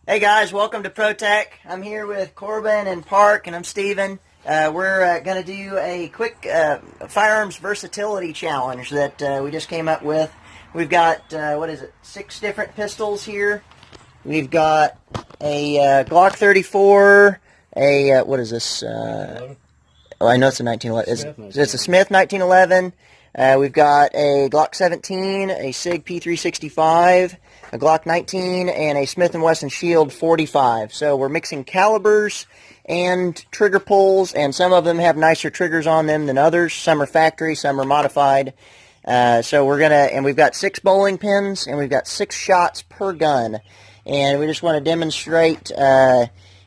Hey guys, welcome to ProTech. I'm here with Corbin and Parke, and I'm Steven. We're going to do a quick firearms versatility challenge that we just came up with. We've got, 6 different pistols here. We've got a Glock 34, what is this? I know it's a 1911. It's a Smith 1911. We've got a Glock 17, a SIG P365, a Glock 19, and a Smith & Wesson Shield 45. So we're mixing calibers and trigger pulls, and some of them have nicer triggers on them than others. Some are factory, some are modified. So we've got 6 bowling pins, and we've got 6 shots per gun. And we just want to demonstrate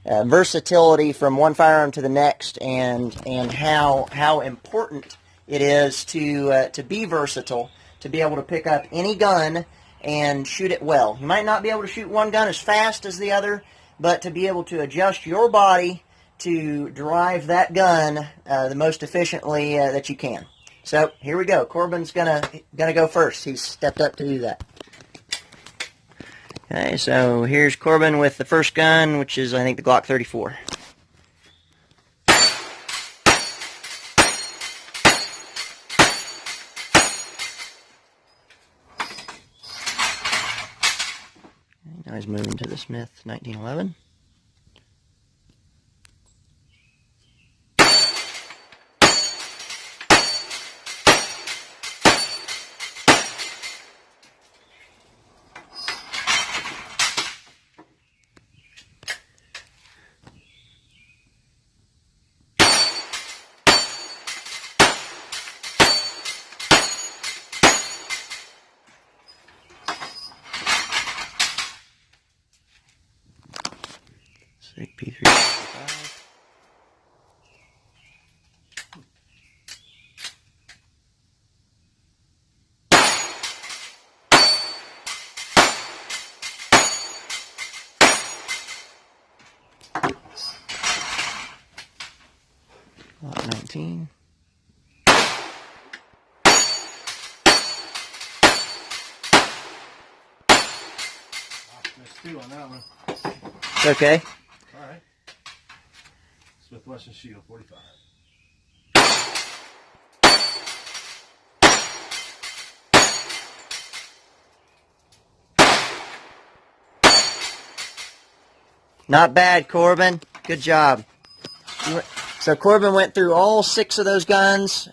versatility from one firearm to the next, and how important it is to be versatile, to be able to pick up any gun and shoot it well. You might not be able to shoot one gun as fast as the other, but to be able to adjust your body to drive that gun the most efficiently that you can. So here we go. Corbin's gonna go first. He's stepped up to do that. Okay, so here's Corbin with the first gun, which is, I think, the Glock 34. Now he's moving to the Smith 1911. SIG P365. Lot 19. Missed 2 on that one. It's okay. Alright. Smith Wesson Shield 45. Not bad, Corbin. Good job. So Corbin went through all 6 of those guns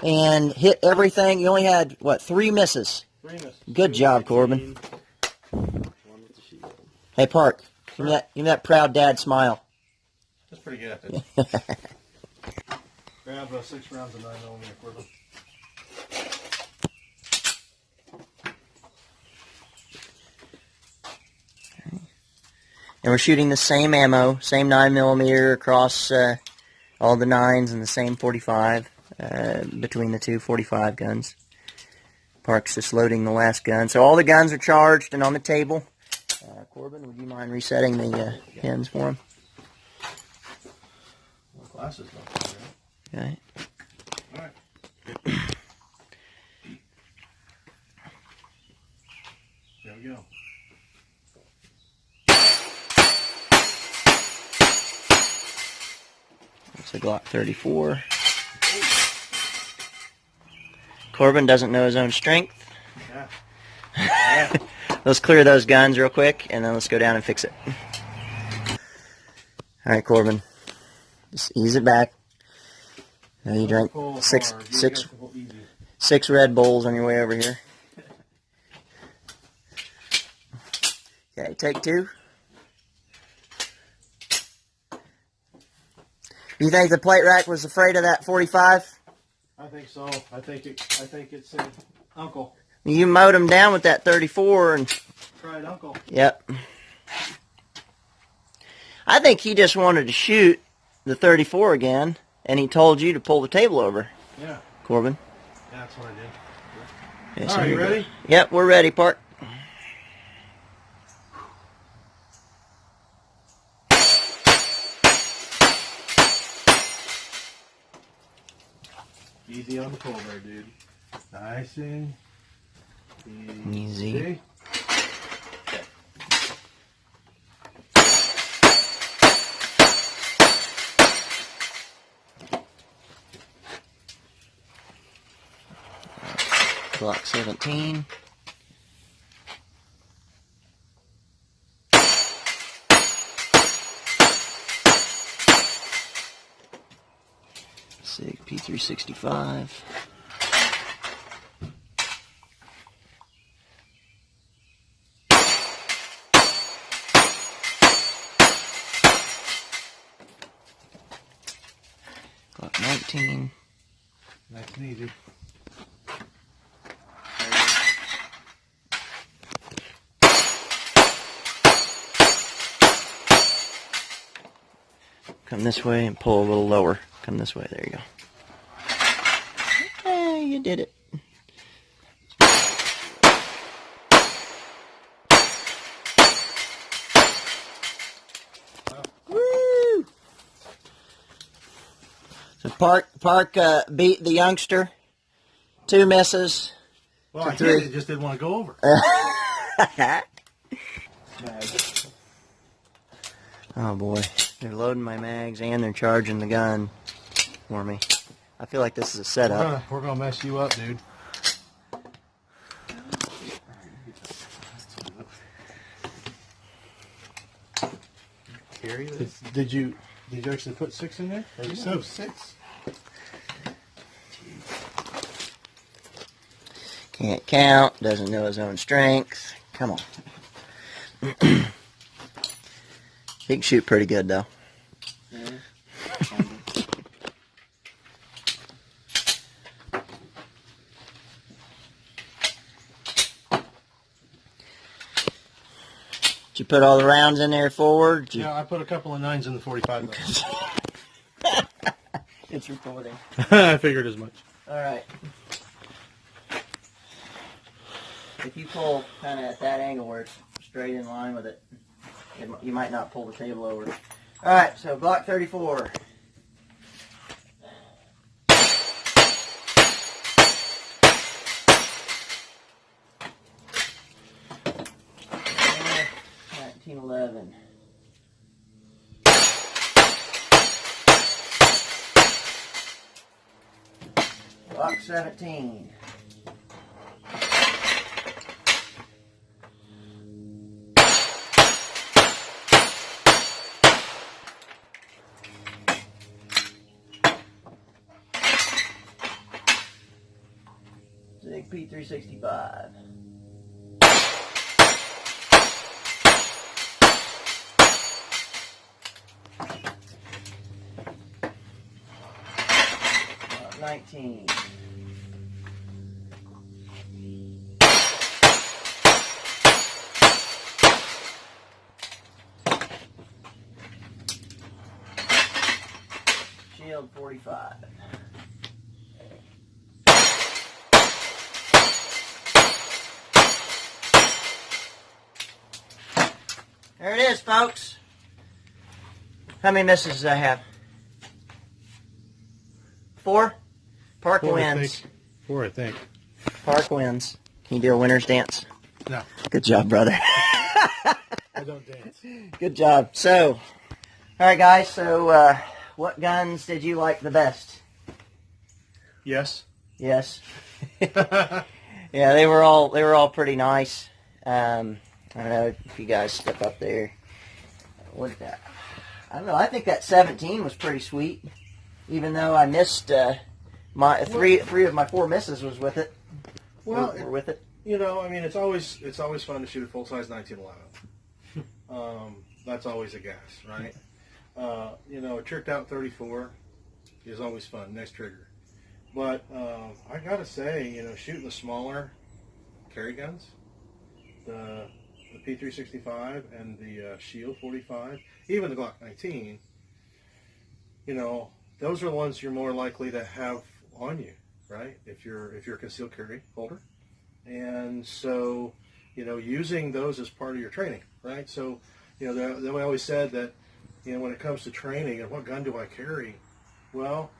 and hit everything. You only had, what, 3 misses? 3 misses. Good job, Corbin. 1 with the shield. Hey, Parke, give me that proud dad smile. That's pretty good. Grab 6 rounds of 9mm, Corbin. And we're shooting the same ammo, same 9mm across all the 9s, and the same 45 between the two 45 guns. Parke's just loading the last gun. So all the guns are charged and on the table. Corbin, would you mind resetting the pins for him? Well, glasses left. Okay. Alright. There we go. It's a Glock 34. Corbin doesn't know his own strength. Yeah. Yeah. Let's clear those guns real quick, and then let's go down and fix it. Alright, Corbin. Just ease it back. Now you drank six Red Bulls on your way over here. Okay, take 2. You think the plate rack was afraid of that 45? I think so. I think it's Uncle. You mowed him down with that 34 and... Tried Uncle. Yep. I think he just wanted to shoot the 34 again, and he told you to pull the table over. Yeah. Corbin. Yeah, that's what I did. Okay, All right, you ready? Yep, we're ready, Parke. Easy on the pull there, dude. Nice and Easy. Okay. Glock 17. SIG P365. Glock 19. Nice and easy. Come this way and pull a little lower. Come this way. There you go. Hey, you did it. Woo! So Parke beat the youngster. 2 misses. Well, I three. did. It just didn't want to go over. Oh boy, they're loading my mags and they're charging the gun for me. I feel like this is a setup. We're gonna mess you up, dude. Carry this? Did you actually put 6 in there? Or so 6. Can't count, doesn't know his own strength. Come on. He can shoot pretty good though. Yeah. Did you put all the rounds in there forward? Did you... Yeah, I put a couple of 9s in the 45. It's recording. I figured as much. Alright. If you pull kind of at that angle where it's straight in line with it, you might not pull the table over. Alright, so Glock 34. Uh, 1911. Glock 17. SIG P365. Glock 19. Shield 45. There it is, folks. How many misses does I have? 4? Parke 4, I wins. think. 4, I think. Parke wins. Can you do a winner's dance? No, Good job, brother. I don't dance. Good job. So, alright guys, so what guns did you like the best? Yes. Yes. Yeah, they were all pretty nice. I don't know if you guys step up there. What that? I don't know. I think that 17 was pretty sweet, even though I missed my three of my 4 misses was with it. Well, were with it. you know, I mean, it's always fun to shoot a full size 1911. That's always a gas, right? You know, a tricked out 34 is always fun. Next trigger. But I gotta say, you know, shooting the smaller carry guns, the P365 and the Shield 45, even the Glock 19, you know, those are the ones you're more likely to have on you, right? If you're a concealed carry holder, and so, you know, using those as part of your training, right? So, you know, they always said that, you know, when it comes to training and what gun do I carry, well,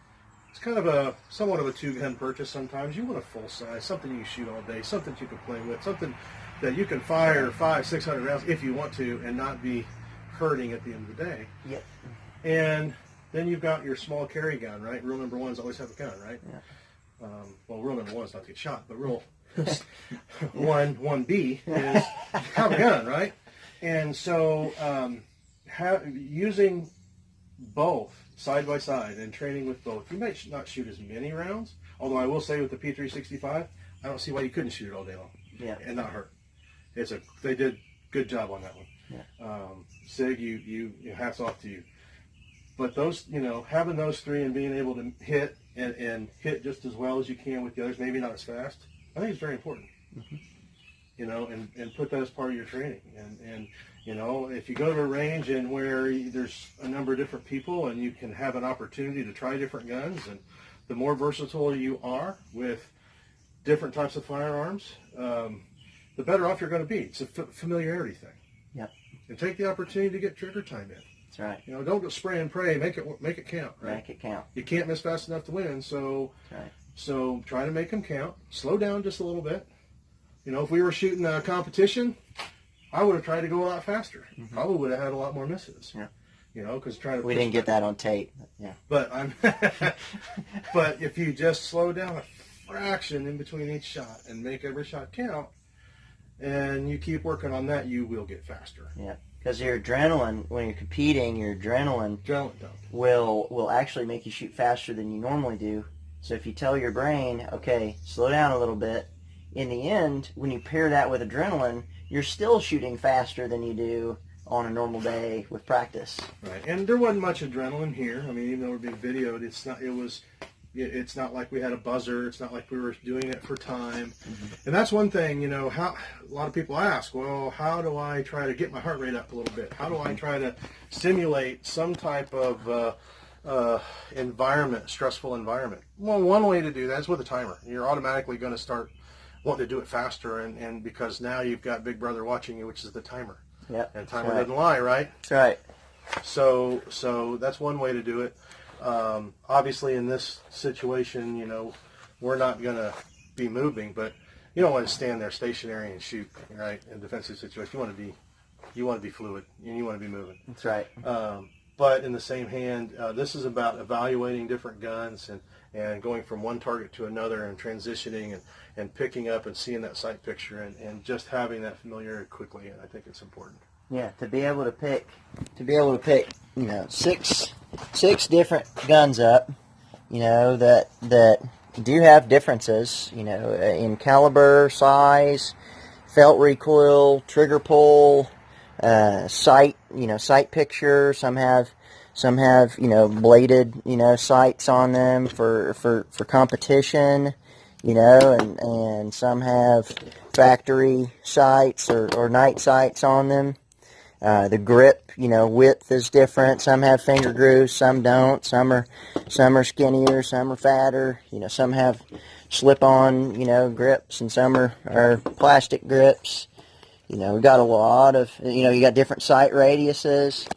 it's kind of somewhat of a 2-gun purchase sometimes. You want a full size, something you can shoot all day, something you can play with, something that you can fire 500-600 rounds if you want to and not be hurting at the end of the day. Yep. And then you've got your small carry gun, right? Rule number 1 is always have a gun, right? Yeah. Well, rule number 1 is not to get shot, but rule 1B is have a gun, right? And so using both side by side and training with both, you might not shoot as many rounds. Although I will say with the P365, I don't see why you couldn't shoot it all day long and not hurt. They did good job on that one. Yeah. Sig, you hats off to you. But those, having those three and being able to hit and hit just as well as you can with the others, maybe not as fast, I think it's very important. Mm-hmm. And put that as part of your training. And if you go to a range and where there's a number of different people and you can have an opportunity to try different guns, and the more versatile you are with different types of firearms, the better off you're going to be. It's a familiarity thing. Yep. And take the opportunity to get trigger time in. That's right. Don't go spray and pray. Make it count. Right? Make it count. You can't miss fast enough to win. So, right. So try to make them count. Slow down just a little bit. If we were shooting a competition, I would have tried to go a lot faster. Mm-hmm. Probably would have had a lot more misses. Yeah. Because trying to. We didn't get that on tape. Yeah. But but if you just slow down a fraction in between each shot and make every shot count, and you keep working on that, you will get faster. Yeah. Because your adrenaline, when you're competing, your adrenaline dump will actually make you shoot faster than you normally do. So if you tell your brain, okay, slow down a little bit, in the end, when you pair that with adrenaline, you're still shooting faster than you do on a normal day with practice. Right, and there wasn't much adrenaline here. I mean, even though we're being videoed, it's not like we had a buzzer. It's not like we were doing it for time. Mm-hmm. And that's one thing, how a lot of people ask, well, how do I try to get my heart rate up a little bit? How do I try to simulate some type of environment, stressful environment? Well, one way to do that is with a timer. You're automatically going to start wanting to do it faster, and because now you've got Big Brother watching you, which is the timer. Yeah. And timer doesn't lie, right? That's right. So that's one way to do it. Obviously, in this situation, we're not going to be moving, but you don't want to stand there stationary and shoot, right? In a defensive situation, you want to be fluid and you want to be moving. That's right. But in the same hand, this is about evaluating different guns and going from one target to another and transitioning and picking up and seeing that sight picture and just having that familiarity quickly. And I think it's important. Yeah, to be able to pick, six different guns up, that do have differences, in caliber, size, felt recoil, trigger pull, sight, sight picture. Some have, bladed, sights on them for competition, and some have factory sights or night sights on them. The grip, width is different. Some have finger grooves, some don't. Some are skinnier, some are fatter. Some have slip-on, grips, and some are plastic grips. We got a lot of, you got different sight radiuses.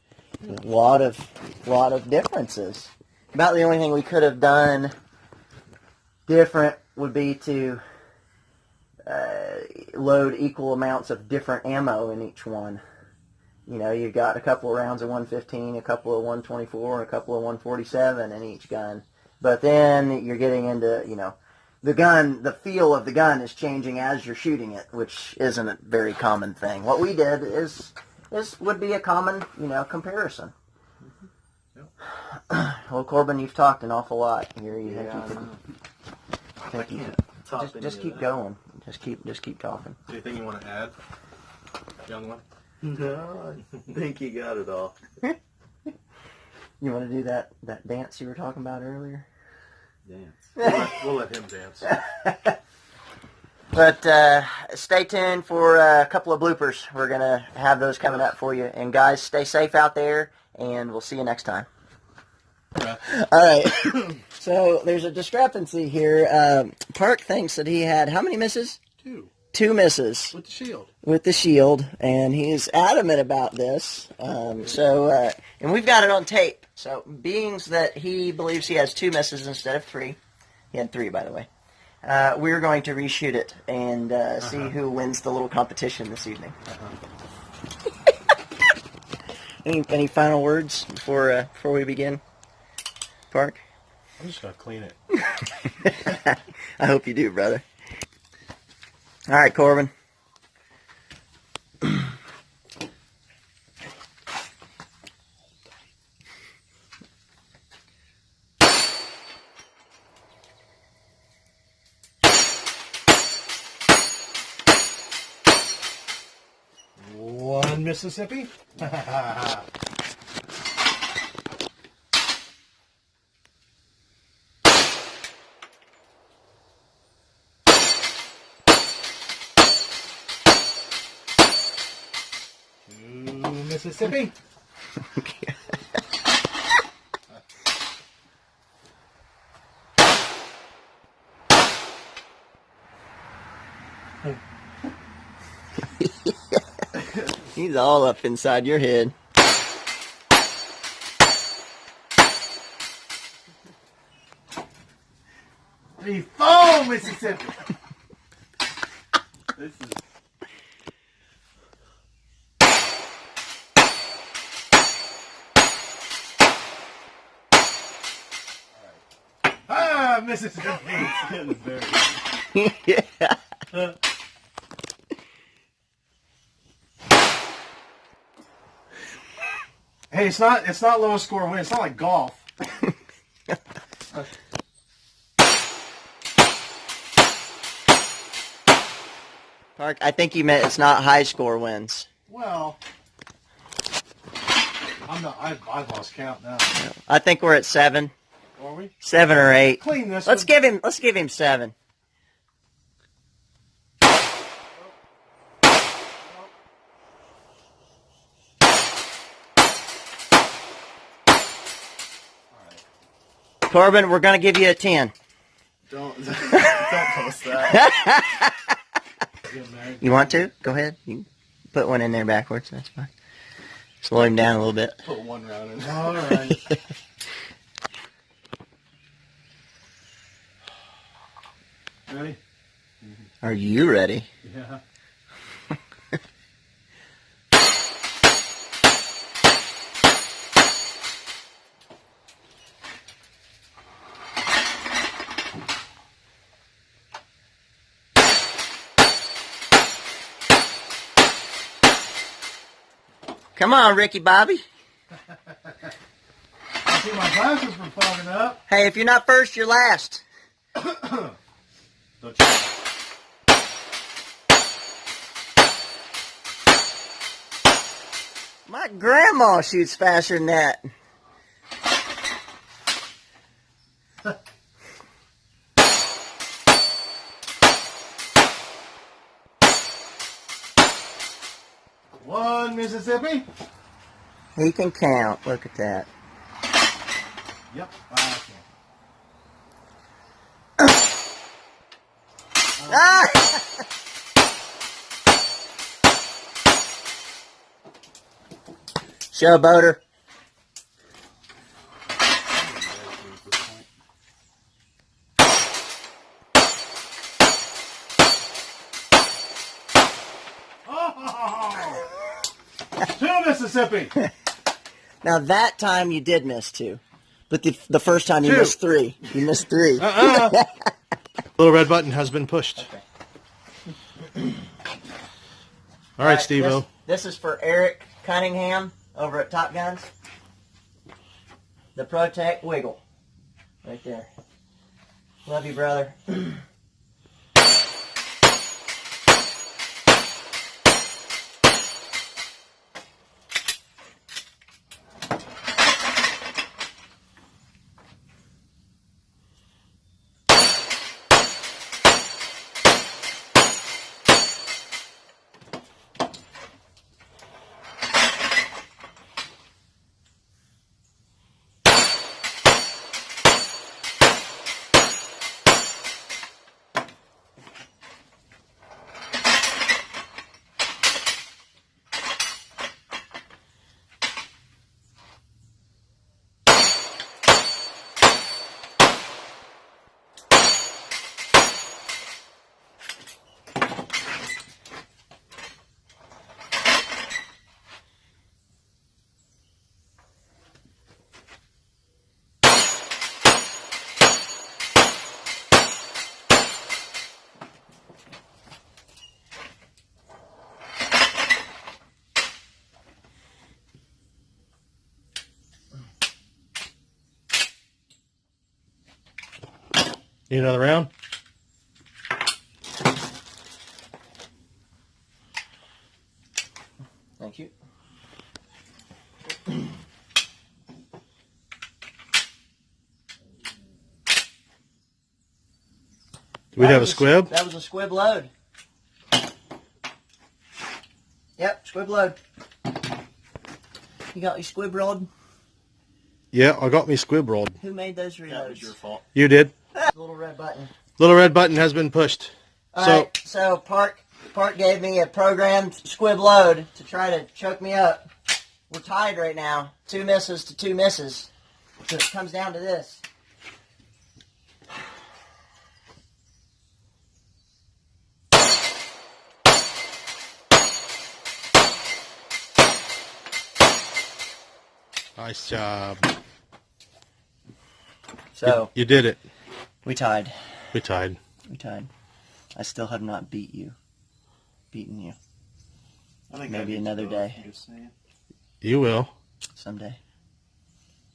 A lot of differences. About the only thing we could have done different would be to load equal amounts of different ammo in each one. You've got a couple of rounds of 115, a couple of 124, and a couple of 147 in each gun. But then you're getting into, the feel of the gun is changing as you're shooting it, which isn't a very common thing. What we did would be a common, comparison. Mm-hmm. Yep. Well, Corbin, you've talked an awful lot here. Just keep going. Just keep talking. Anything you want to add, young one? No, I think you got it all. You want to do that dance you were talking about earlier? Dance. We'll let him dance. But stay tuned for a couple of bloopers. We're going to have those coming up for you. And guys, stay safe out there, and we'll see you next time. All right. So there's a discrepancy here. Parke thinks that he had how many misses? 2 misses. With the shield. And he's adamant about this. And we've got it on tape. So being that he believes he has 2 misses instead of 3, he had 3, by the way, we're going to reshoot it and see who wins the little competition this evening. Any final words before we begin, Parke? I'm just going to clean it. I hope you do, brother. All right, Corbin. One Mississippi. Two Mississippi. He's all up inside your head. Three, four Mississippi. This is Mississippi. getting very Yeah. Hey, it's not lowest score win. It's not like golf. Park, I think you meant it's not high score wins. Well, I'm not. I've lost count now. I think we're at 7. Are we? 7 or 8. Clean this. Let's give him 7. Corbin, we're gonna give you a 10. don't post that. You want to? Go ahead. You can put one in there backwards. That's fine. Slow him down a little bit. Put one round in. All right. Ready? Are you ready? Yeah. Come on, Ricky Bobby. I see my glasses from fogging up. Hey, if you're not first, you're last. Don't you? My grandma shoots faster than that. One Mississippi. He can count. Look at that. Yep. I Ah! Showboater. Oh! Two Mississippi. Now that time you did miss 2. But the first time you 2. missed 3. You missed 3. Little red button has been pushed. Okay. All right, Steve-O. This is for Eric Cunningham over at Top Guns. The Protect Wiggle. Right there. Love you, brother. Need another round? Thank you. We'd have a squib? That was a squib load. Yep, squib load. You got your squib rod? Yeah, I got me squib rolled. Who made those reloads? That was your fault. You did. Little red button. Little red button has been pushed. Alright, so Parke gave me a programmed squib load to try to choke me up. We're tied right now. 2 misses to 2 misses. So it comes down to this. Nice job. So You did it. we tied. We tied. We tied. I still have not beaten you. I think Maybe I beat another you both, day. I'm just saying. You will. Someday.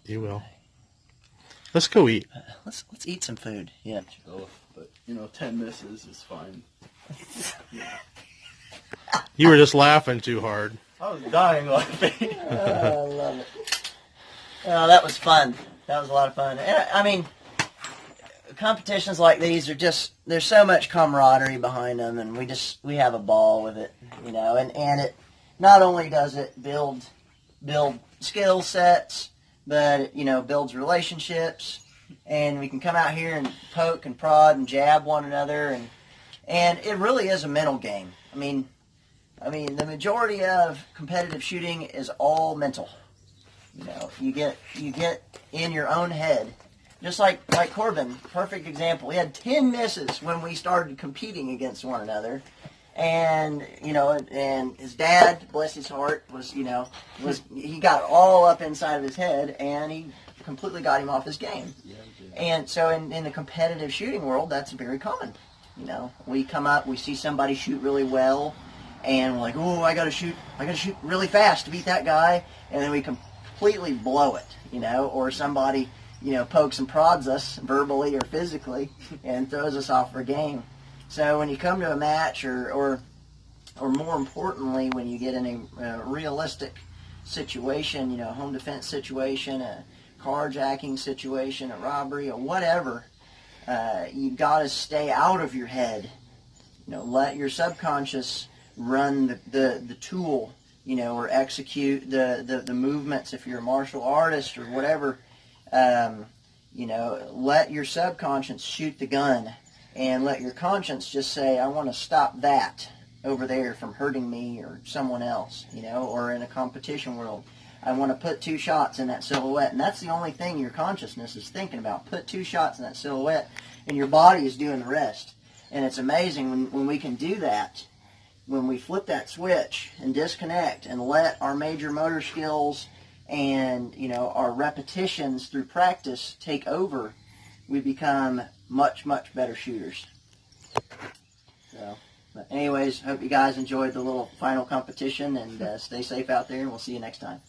You will. Let's go eat. Let's eat some food. Yeah. Both, but 10 misses is fine. You were just laughing too hard. I was dying laughing. I love it. Oh, that was fun. That was a lot of fun. And, I mean, competitions like these are just, there's so much camaraderie behind them, and we have a ball with it, and it not only does it build skill sets, but it, builds relationships, and we can come out here and poke and prod and jab one another, and it really is a mental game. I mean, the majority of competitive shooting is all mental. You get in your own head. Just like Corbin, perfect example. We had 10 misses when we started competing against one another. And, and his dad, bless his heart, he got all up inside of his head, and he completely got him off his game. Yeah, he did. And so in the competitive shooting world, that's very common. We come up, we see somebody shoot really well, and we're like, oh, I gotta shoot really fast to beat that guy, and then we completely blow it, or somebody, pokes and prods us verbally or physically and throws us off our game. So when you come to a match, or more importantly, when you get in a realistic situation, home defense situation, a carjacking situation, a robbery, or whatever, you got to stay out of your head. Let your subconscious run the tool, or execute the movements if you're a martial artist or whatever. Let your subconscious shoot the gun, and let your conscience just say, I want to stop that over there from hurting me or someone else, or in a competition world. I want to put 2 shots in that silhouette, and that's the only thing your consciousness is thinking about. Put 2 shots in that silhouette, and your body is doing the rest. And it's amazing when we can do that, when we flip that switch and disconnect and let our major motor skills and our repetitions through practice take over, we become much, much better shooters. So, but anyways, hope you guys enjoyed the little final competition, and stay safe out there, and we'll see you next time.